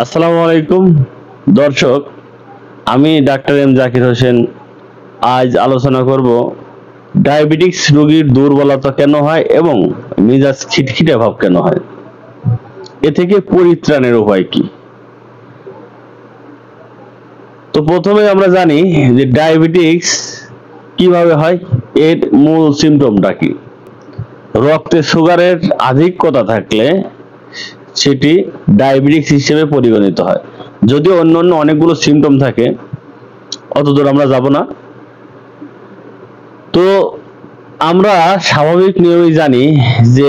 আসসালামু আলাইকুম দর্শক, আমি ডাক্তার এম জাকির হোসেন। আজ আলোচনা করব ডায়াবেটিক্স রোগীর দুর্বলতা কেন হয় এবং মেজাজ খিটখিটে ভাব কেন হয়, এ থেকে পরিত্রাণের উপায় কি। তো প্রথমে আমরা জানি যে ডায়াবেটিক্স কিভাবে হয়, এর মূল সিমটমটা কি। রক্তে সুগারের আধিক্যতা থাকলে সেটি ডায়াবেটিক্স হিসেবে পরিগণিত হয়। যদিও অন্য অনেকগুলো সিমটম থাকে, অতদূর আমরা যাব না। তো আমরা স্বাভাবিক নিয়মেই জানি যে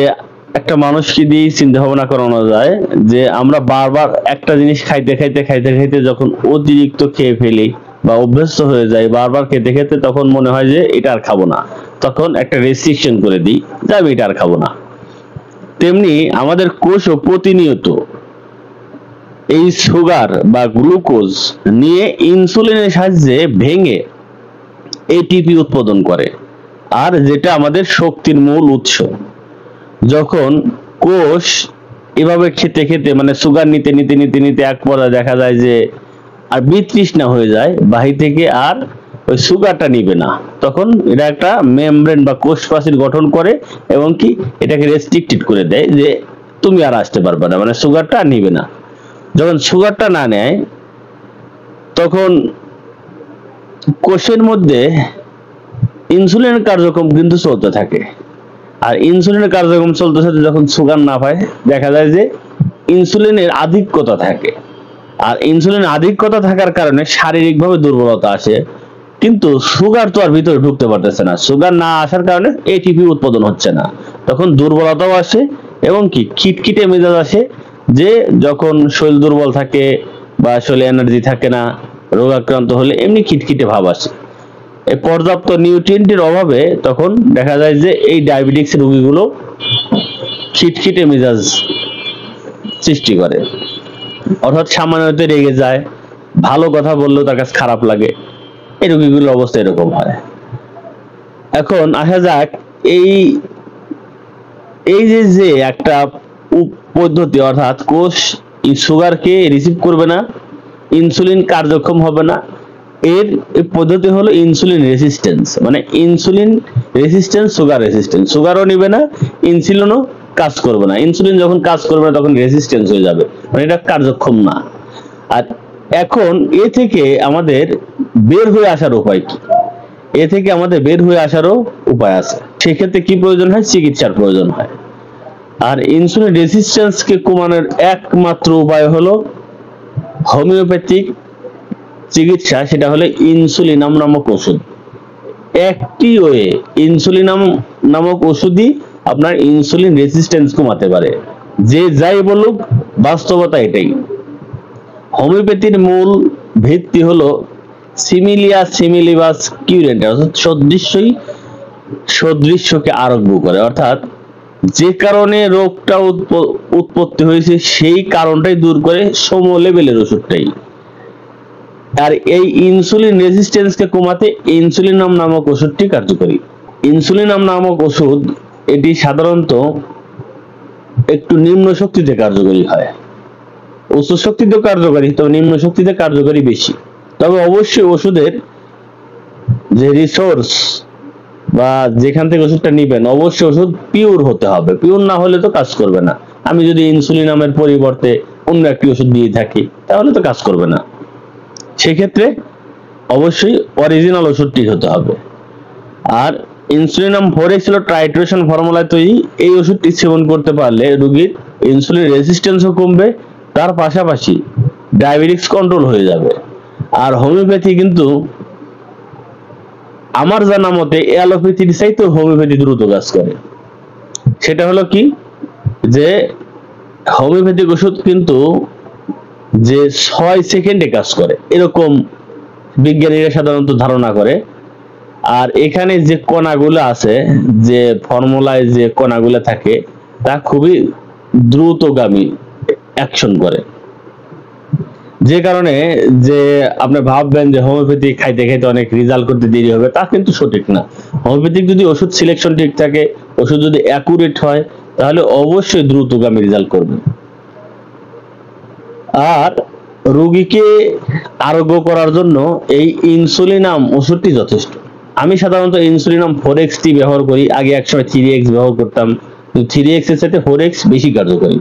একটা মানুষকে দিয়ে চিন্তা ভাবনা করানো যায় যে আমরা বারবার একটা জিনিস খাইতে খাইতে খাইতে খাইতে যখন অতিরিক্ত খেয়ে ফেলি বা অভ্যস্ত হয়ে যায় বারবার খেতে খেতে, তখন মনে হয় যে এটা আর খাবো না, তখন একটা রেস্ট্রিকশন করে দিই যে আমি এটা আর খাবো না। তেমনি আমাদের কোষও প্রতিনিয়ত এই সুগার বা গ্লুকোজ নিয়ে ইনসুলিনের সাহায্যে ভেঙে এটিপি উৎপাদন করে, আর যেটা আমাদের শক্তির মূল উৎস। যখন কোষ এভাবে খেতে খেতে মানে সুগার নিতে নিতে নিতে নিতে এক পর্যায়ে দেখা যায় যে আর বিতৃষ্ণা হয়ে যায়, বাহির থেকে আর ওই সুগারটা নিবে না, তখন এটা একটা মেমব্রেন বা কোষ প্রাচীর গঠন করে এবং কি এটাকে রেস্ট্রিক্টেড করে দেয় যে তুমি আর আসতে পারবে না, মানে সুগারটা আর নিবে না। যখন সুগারটা না নেয় তখন কোষের মধ্যে ইনসুলিনের কার্যক্রম কিন্তু চলতে থাকে, আর ইনসুলিনের কার্যক্রম চলতে চলতে যখন সুগার না পায় দেখা যায় যে ইনসুলিনের আধিক্যতা থাকে, আর ইনসুলিনের আধিক্যতা থাকার কারণে শারীরিকভাবে দুর্বলতা আসে। কিন্তু সুগার তো আর ভিতরে ঢুকতে পারতেছে না, সুগার না আসার কারণে এটিপি উৎপাদন হচ্ছে না, তখন দুর্বলতাও আসে এবং কি খিটখিটে মেজাজ আসে। যে যখন শরীর দুর্বল থাকে বা শরীরে এনার্জি থাকে না, রোগাক্রান্ত হলে এমনি খিটখিটে ভাব আসে। এই পর্যাপ্ত নিউট্রিয়েন্টের অভাবে তখন দেখা যায় যে এই ডায়াবেটিক্স রোগীগুলো খিটখিটে মেজাজ সৃষ্টি করে, অর্থাৎ সামান্যতে রেগে যায়, ভালো কথা বললেও তার কাছে খারাপ লাগে। এই রোগীগুলোর অবস্থা এরকম হয়। এখন আসা যাক এই এই যে যে একটা পদ্ধতি, অর্থাৎ কোষ সুগারকে রিসিভ করবে না, ইনসুলিন কার্যক্ষম হবে না, এর পদ্ধতি হলো ইনসুলিন রেসিস্টেন্স। মানে ইনসুলিন রেসিস্টেন্স, সুগার রেসিস্টেন্স, সুগারও নিবে না, ইনসুলিনও কাজ করবে না। ইনসুলিন যখন কাজ করবে না তখন রেসিস্টেন্স হয়ে যাবে, মানে এটা কার্যক্ষম না। আর এখন এ থেকে আমাদের বের হয়ে আসার উপায় কি? এ থেকে আমাদের বের হয়ে আসারও উপায় আছে। সেক্ষেত্রে কি প্রয়োজন হয়? চিকিৎসার প্রয়োজন হয়। আর ইনসুলিন রেসিস্টেন্সকে কমানোর একমাত্র উপায় হলো হোমিওপ্যাথিক চিকিৎসা, সেটা হলো ইনসুলিনাম নামক ওষুধ। একটি ওয়ে, ইনসুলিনাম নামক ওষুধই আপনার ইনসুলিন রেসিস্টেন্স কমাতে পারে। যে যাই বলুক, বাস্তবতা এটাই। হোমিওপ্যাথির মূল ভিত্তি হলো সিমিলিয়া সিমিলিবাস কিউরেন্ট, অর্থাৎ সদৃশ্যকে আরোগ্য করে, অর্থাৎ যে কারণে রোগটা উৎপত্তি হয়েছে সেই কারণটাই দূর করে সম লেভেলের ওষুধটাই। আর এই ইনসুলিন রেজিস্ট্যান্সকে কমাতে ইনসুলিনাম নামক ওষুধটি কার্যকরী। ইনসুলিনাম নামক ওষুধ এটি সাধারণত একটু নিম্ন শক্তিতে কার্যকরী হয়। উচ্চ শক্তিতেও কার্যকরী, তবে নিম্ন শক্তিতে কার্যকরী বেশি। তবে অবশ্যই ওষুধের যে রিসোর্স বা যেখান থেকে ওষুধটা নিবেন, অবশ্যই ওষুধ পিওর হতে হবে। পিওর না হলে তো কাজ করবে না। আমি যদি ইনসুলিনামের পরিবর্তে অন্য একটি ওষুধ দিয়ে থাকি তাহলে তো কাজ করবে না। সেক্ষেত্রে অবশ্যই অরিজিনাল ওষুধটি হতে হবে। আর ইনসুলিনাম 4x হলো টাইট্রেশন ফর্মুলায় তৈরি। এই ওষুধটি সেবন করতে পারলে রোগীর ইনসুলিন রেজিস্ট্যান্সও কমবে, তার পাশাপাশি ডায়াবেটিক্স কন্ট্রোল হয়ে যাবে। আর হোমিওপ্যাথি কিন্তু আমার জানা মতে অ্যালোপ্যাথির চাইতে হোমিওপ্যাথি দ্রুত কাজ করে। সেটা হলো কি, যে হোমিওপ্যাথিক ওষুধ কিন্তু যে 6 সেকেন্ডে কাজ করে এরকম বিজ্ঞানীরা সাধারণত ধারণা করে। আর এখানে যে কণাগুলো আছে, যে ফর্মুলায় যে কণাগুলো থাকে, তা খুবই দ্রুতগামী অ্যাকশন করে। যে কারণে যে আপনি ভাববেন যে হোমিওপ্যাথি খাইতে খাইতে অনেক রেজাল্ট করতে দেরি হবে, তা কিন্তু সঠিক না। হোমিওপ্যাথিক যদি ওষুধ সিলেকশন ঠিক থাকে, ওষুধ যদি অ্যাকুরেট হয়, তাহলে অবশ্যই দ্রুতগামী রেজাল্ট করবে। আর রোগীকে আরোগ্য করার জন্য এই ইনসুলিনাম ওষুধটি যথেষ্ট। আমি সাধারণত ইনসুলিনাম 4XT ব্যবহার করি, আগে একসময় 3X ব্যবহার করতাম, কিন্তু 3X এর সাথে 4X বেশি কার্যকরী।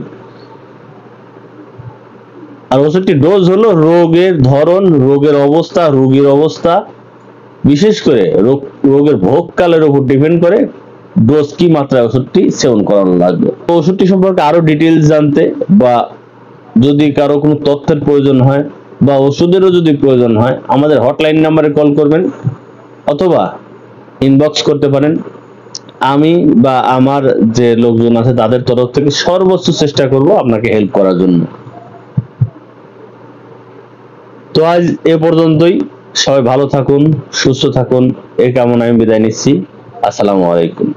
আর ওষুধটি ডোজ হলো রোগের ধরন, রোগের অবস্থা, রোগীর অবস্থা, বিশেষ করে রোগের ভোগকালের উপর ডিপেন্ড করে ডোজ কি মাত্রায় ওষুধটি সেবন করানো লাগবে। ওষুধটি সম্পর্কে আরো ডিটেইলস জানতে বা যদি কারো কোনো তথ্যের প্রয়োজন হয় বা ওষুধেরও যদি প্রয়োজন হয়, আমাদের হটলাইন নাম্বারে কল করবেন অথবা ইনবক্স করতে পারেন। আমি বা আমার যে লোকজন আছে তাদের তরফ থেকে সর্বোচ্চ চেষ্টা করব আপনাকে হেল্প করার জন্য। তো আজ এ পর্যন্তই। সবাই ভালো থাকুন, সুস্থ থাকুন, এই কামনায় আমি বিদায় নিচ্ছি। আসসালামু আলাইকুম।